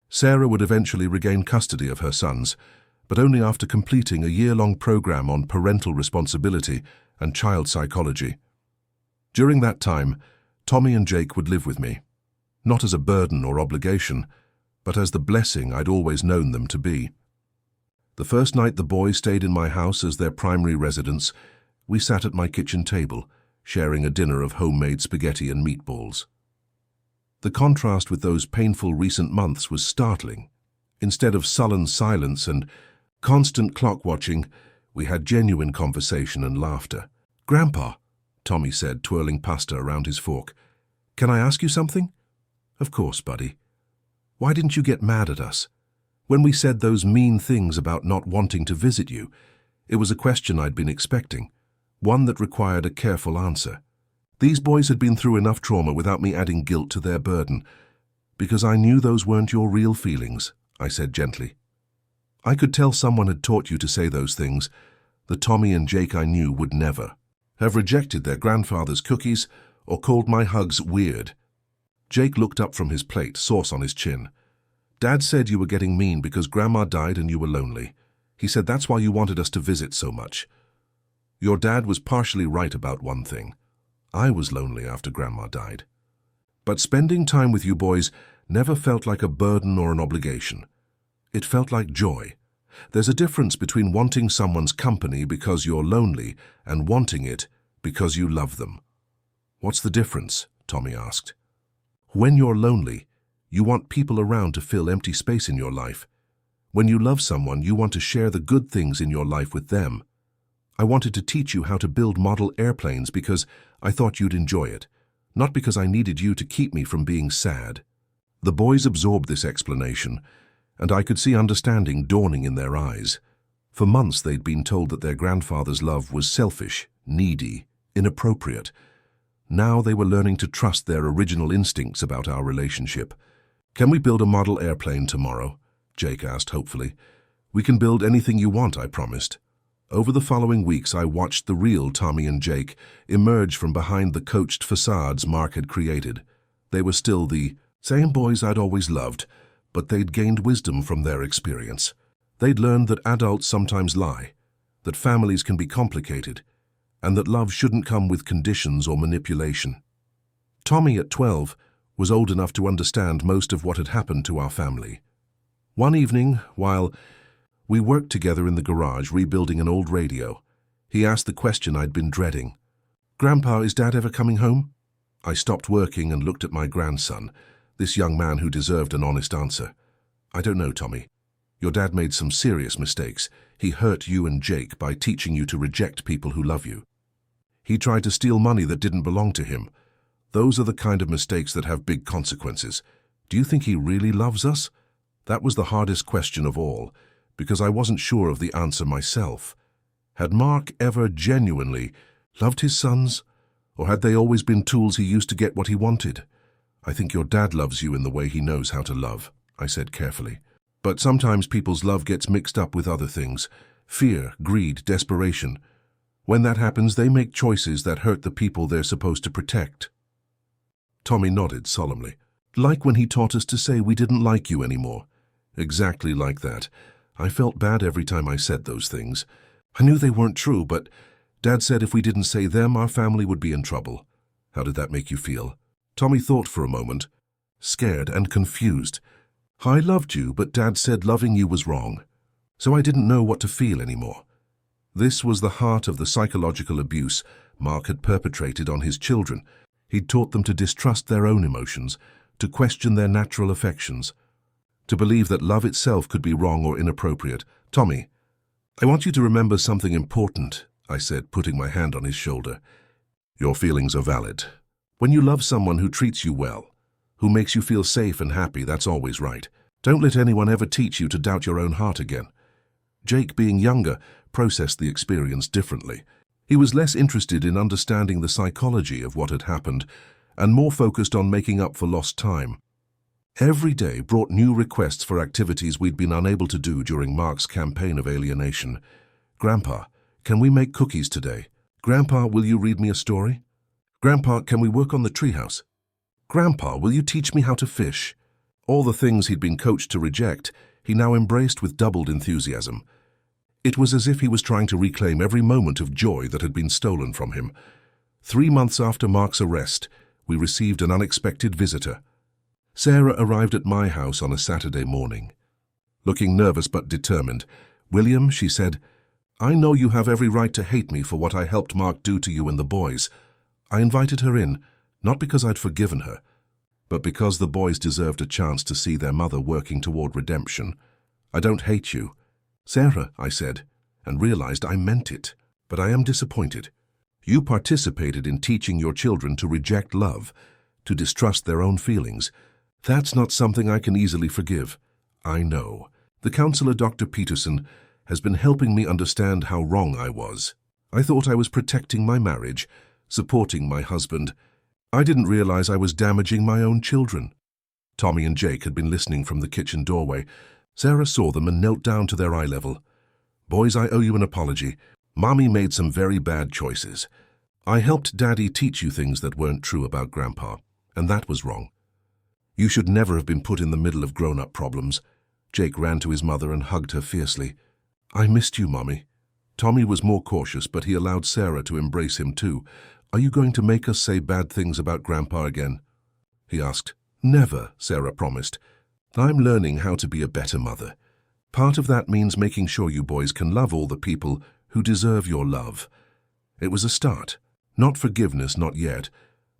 Sarah would eventually regain custody of her sons, but only after completing a year-long program on parental responsibility and child psychology. During that time, Tommy and Jake would live with me, not as a burden or obligation, but as the blessing I'd always known them to be. The first night the boys stayed in my house as their primary residence, we sat at my kitchen table, sharing a dinner of homemade spaghetti and meatballs. The contrast with those painful recent months was startling. Instead of sullen silence and constant clock-watching, we had genuine conversation and laughter. Grandpa, Tommy said, twirling pasta around his fork, can I ask you something? Of course, buddy. Why didn't you get mad at us? When we said those mean things about not wanting to visit you, it was a question I'd been expecting, one that required a careful answer. These boys had been through enough trauma without me adding guilt to their burden. Because I knew those weren't your real feelings, I said gently. I could tell someone had taught you to say those things. The Tommy and Jake I knew would never have rejected their grandfather's cookies or called my hugs weird. Jake looked up from his plate, sauce on his chin. Dad said you were getting mean because Grandma died and you were lonely. He said that's why you wanted us to visit so much. Your dad was partially right about one thing. I was lonely after Grandma died. But spending time with you boys never felt like a burden or an obligation. It felt like joy. There's a difference between wanting someone's company because you're lonely and wanting it because you love them. What's the difference? Tommy asked. When you're lonely, you want people around to fill empty space in your life. When you love someone, you want to share the good things in your life with them. I wanted to teach you how to build model airplanes because I thought you'd enjoy it, not because I needed you to keep me from being sad. The boys absorbed this explanation, and I could see understanding dawning in their eyes. For months they'd been told that their grandfather's love was selfish, needy, inappropriate. Now they were learning to trust their original instincts about our relationship. Can we build a model airplane tomorrow? Jake asked hopefully. We can build anything you want, I promised. Over the following weeks, I watched the real Tommy and Jake emerge from behind the coached facades Mark had created. They were still the same boys I'd always loved, but they'd gained wisdom from their experience. They'd learned that adults sometimes lie, that families can be complicated, and that love shouldn't come with conditions or manipulation. Tommy, at 12, was old enough to understand most of what had happened to our family. One evening, while we worked together in the garage rebuilding an old radio, he asked the question I'd been dreading. "Grandpa, is Dad ever coming home?" I stopped working and looked at my grandson, this young man who deserved an honest answer. "I don't know, Tommy. Your dad made some serious mistakes. He hurt you and Jake by teaching you to reject people who love you. He tried to steal money that didn't belong to him. Those are the kind of mistakes that have big consequences. Do you think he really loves us?" That was the hardest question of all, because I wasn't sure of the answer myself. Had Mark ever genuinely loved his sons, or had they always been tools he used to get what he wanted? "I think your dad loves you in the way he knows how to love," I said carefully. "But sometimes people's love gets mixed up with other things. Fear, greed, desperation. When that happens, they make choices that hurt the people they're supposed to protect." Tommy nodded solemnly. "Like when he taught us to say we didn't like you anymore." Exactly like that. I felt bad every time I said those things. I knew they weren't true, but Dad said if we didn't say them, our family would be in trouble. How did that make you feel? Tommy thought for a moment, scared and confused. "I loved you, but Dad said loving you was wrong. So I didn't know what to feel anymore." This was the heart of the psychological abuse Mark had perpetrated on his children. He'd taught them to distrust their own emotions, to question their natural affections, to believe that love itself could be wrong or inappropriate. "Tommy, I want you to remember something important," I said, putting my hand on his shoulder. "Your feelings are valid. When you love someone who treats you well, who makes you feel safe and happy, that's always right. Don't let anyone ever teach you to doubt your own heart again." Jake, being younger, processed the experience differently. He was less interested in understanding the psychology of what had happened and more focused on making up for lost time. Every day brought new requests for activities we'd been unable to do during Mark's campaign of alienation. "Grandpa, can we make cookies today? Grandpa, will you read me a story? Grandpa, can we work on the treehouse? Grandpa, will you teach me how to fish?" All the things he'd been coached to reject, he now embraced with doubled enthusiasm. It was as if he was trying to reclaim every moment of joy that had been stolen from him. 3 months after Mark's arrest, we received an unexpected visitor. Sarah arrived at my house on a Saturday morning. Looking nervous but determined, "William," she said, "I know you have every right to hate me for what I helped Mark do to you and the boys." I invited her in, not because I'd forgiven her, but because the boys deserved a chance to see their mother working toward redemption. "I don't hate you, Sarah," I said, and realized I meant it. "But I am disappointed. You participated in teaching your children to reject love, to distrust their own feelings. That's not something I can easily forgive. I know. The counselor, Dr. Peterson, has been helping me understand how wrong I was. I thought I was protecting my marriage, supporting my husband. I didn't realize I was damaging my own children." Tommy and Jake had been listening from the kitchen doorway. Sarah saw them and knelt down to their eye level. "Boys, I owe you an apology. Mommy made some very bad choices. I helped Daddy teach you things that weren't true about Grandpa, and that was wrong. You should never have been put in the middle of grown-up problems." Jake ran to his mother and hugged her fiercely. "I missed you, Mommy." Tommy was more cautious, but he allowed Sarah to embrace him too. "Are you going to make us say bad things about Grandpa again?" he asked. "Never," Sarah promised. "I'm learning how to be a better mother. Part of that means making sure you boys can love all the people who deserve your love." It was a start. Not forgiveness, not yet,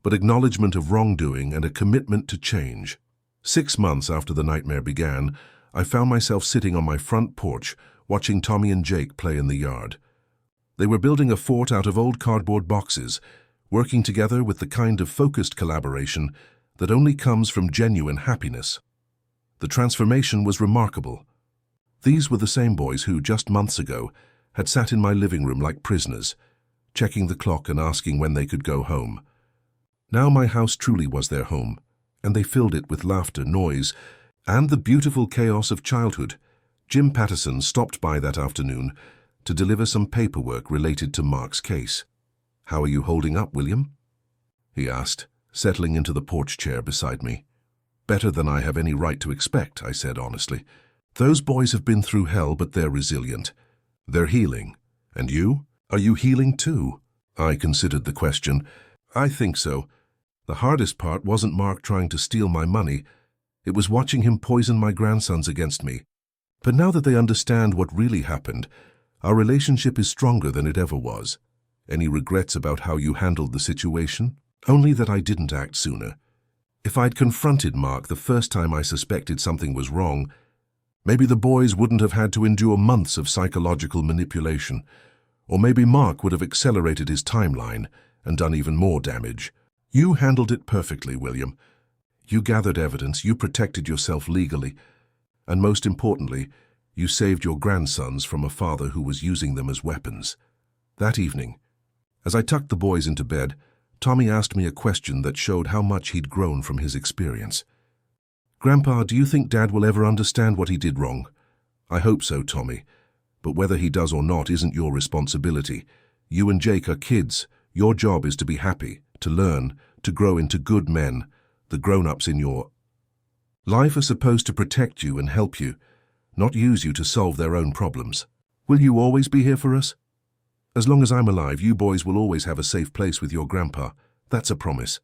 but acknowledgement of wrongdoing and a commitment to change. 6 months after the nightmare began, I found myself sitting on my front porch watching Tommy and Jake play in the yard. They were building a fort out of old cardboard boxes, working together with the kind of focused collaboration that only comes from genuine happiness. The transformation was remarkable. These were the same boys who, just months ago, had sat in my living room like prisoners, checking the clock and asking when they could go home. Now my house truly was their home, and they filled it with laughter, noise, and the beautiful chaos of childhood. Jim Patterson stopped by that afternoon, to deliver some paperwork related to Mark's case. "How are you holding up, William?" he asked, settling into the porch chair beside me. "Better than I have any right to expect," I said honestly. "Those boys have been through hell, but they're resilient. They're healing. And you? Are you healing too?" I considered the question. "I think so. The hardest part wasn't Mark trying to steal my money. It was watching him poison my grandsons against me. But now that they understand what really happened, our relationship is stronger than it ever was. Any regrets about how you handled the situation?" "Only that I didn't act sooner. If I'd confronted Mark the first time I suspected something was wrong, maybe the boys wouldn't have had to endure months of psychological manipulation. Or maybe Mark would have accelerated his timeline and done even more damage. You handled it perfectly, William. You gathered evidence, you protected yourself legally, and most importantly, you saved your grandsons from a father who was using them as weapons." That evening, as I tucked the boys into bed, Tommy asked me a question that showed how much he'd grown from his experience. "Grandpa, do you think Dad will ever understand what he did wrong?" "I hope so, Tommy. But whether he does or not isn't your responsibility. You and Jake are kids. Your job is to be happy, to learn, to grow into good men. The grown-ups in your life are supposed to protect you and help you, not use you to solve their own problems. Will you always be here for us? As long as I'm alive, you boys will always have a safe place with your grandpa. That's a promise."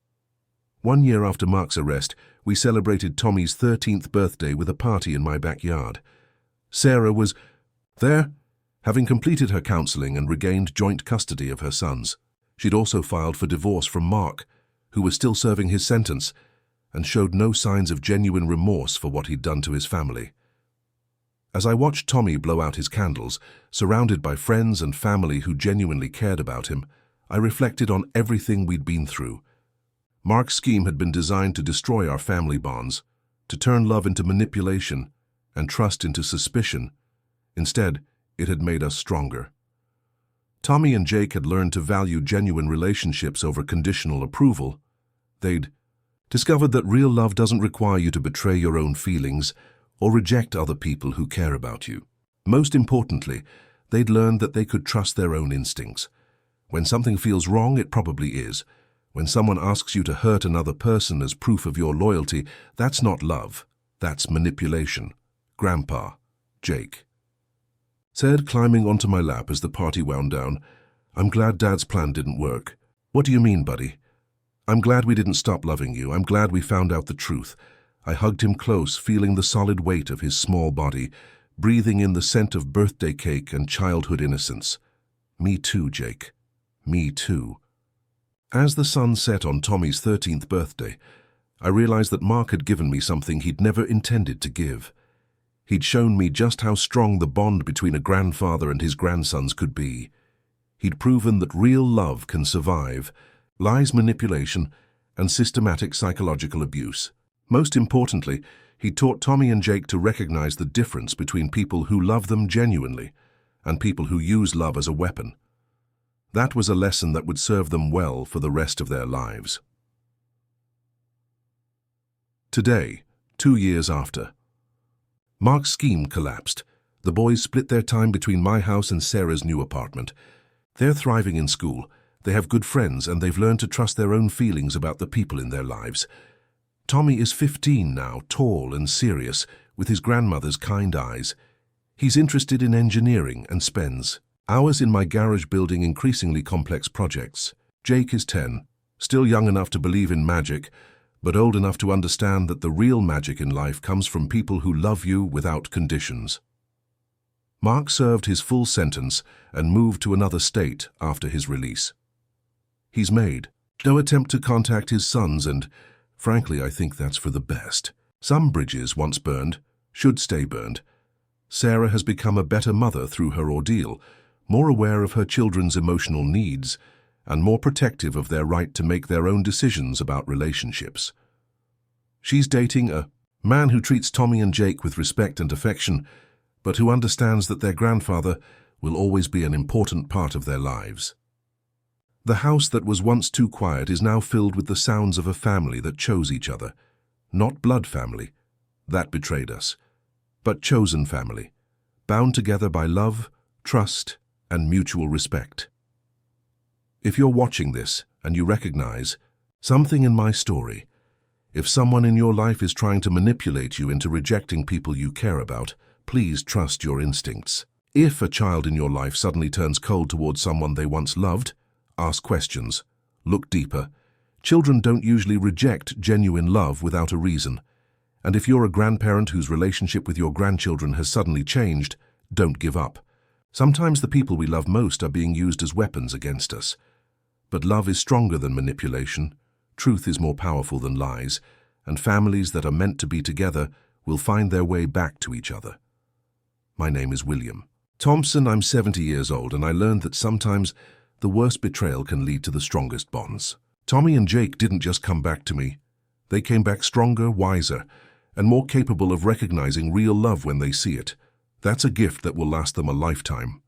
1 year after Mark's arrest, we celebrated Tommy's 13th birthday with a party in my backyard. Sarah was there, having completed her counseling and regained joint custody of her sons. She'd also filed for divorce from Mark, who was still serving his sentence, and showed no signs of genuine remorse for what he'd done to his family. As I watched Tommy blow out his candles, surrounded by friends and family who genuinely cared about him, I reflected on everything we'd been through. Mark's scheme had been designed to destroy our family bonds, to turn love into manipulation and trust into suspicion. Instead, it had made us stronger. Tommy and Jake had learned to value genuine relationships over conditional approval. They'd discovered that real love doesn't require you to betray your own feelings or reject other people who care about you. Most importantly, they'd learned that they could trust their own instincts. When something feels wrong, it probably is. When someone asks you to hurt another person as proof of your loyalty, that's not love. That's manipulation. Grandpa, Jake said, climbing onto my lap as the party wound down. "I'm glad Dad's plan didn't work." "What do you mean, buddy?" "I'm glad we didn't stop loving you. I'm glad we found out the truth." I hugged him close, feeling the solid weight of his small body, breathing in the scent of birthday cake and childhood innocence. "Me too, Jake. Me too." As the sun set on Tommy's 13th birthday, I realized that Mark had given me something he'd never intended to give. He'd shown me just how strong the bond between a grandfather and his grandsons could be. He'd proven that real love can survive lies, manipulation, and systematic psychological abuse. Most importantly, he taught Tommy and Jake to recognize the difference between people who love them genuinely and people who use love as a weapon. That was a lesson that would serve them well for the rest of their lives. Today, 2 years after, Mark's scheme collapsed. The boys split their time between my house and Sarah's new apartment. They're thriving in school, they have good friends, and they've learned to trust their own feelings about the people in their lives. Tommy is 15 now, tall and serious, with his grandmother's kind eyes. He's interested in engineering and spends hours in my garage building increasingly complex projects. Jake is 10, still young enough to believe in magic, but old enough to understand that the real magic in life comes from people who love you without conditions. Mark served his full sentence and moved to another state after his release. He's made no attempt to contact his sons, and frankly, I think that's for the best. Some bridges once burned should stay burned. Sarah has become a better mother through her ordeal, more aware of her children's emotional needs, and more protective of their right to make their own decisions about relationships. She's dating a man who treats Tommy and Jake with respect and affection, but who understands that their grandfather will always be an important part of their lives. The house that was once too quiet is now filled with the sounds of a family that chose each other. Not blood family, that betrayed us, but chosen family, bound together by love, trust, and mutual respect. If you're watching this and you recognize something in my story, if someone in your life is trying to manipulate you into rejecting people you care about, please trust your instincts. If a child in your life suddenly turns cold towards someone they once loved, ask questions. Look deeper. Children don't usually reject genuine love without a reason. And if you're a grandparent whose relationship with your grandchildren has suddenly changed, don't give up. Sometimes the people we love most are being used as weapons against us. But love is stronger than manipulation. Truth is more powerful than lies, and families that are meant to be together will find their way back to each other. My name is William Thompson. I'm 70 years old, and I learned that sometimes the worst betrayal can lead to the strongest bonds. Tommy and Jake didn't just come back to me. They came back stronger, wiser, and more capable of recognizing real love when they see it. That's a gift that will last them a lifetime.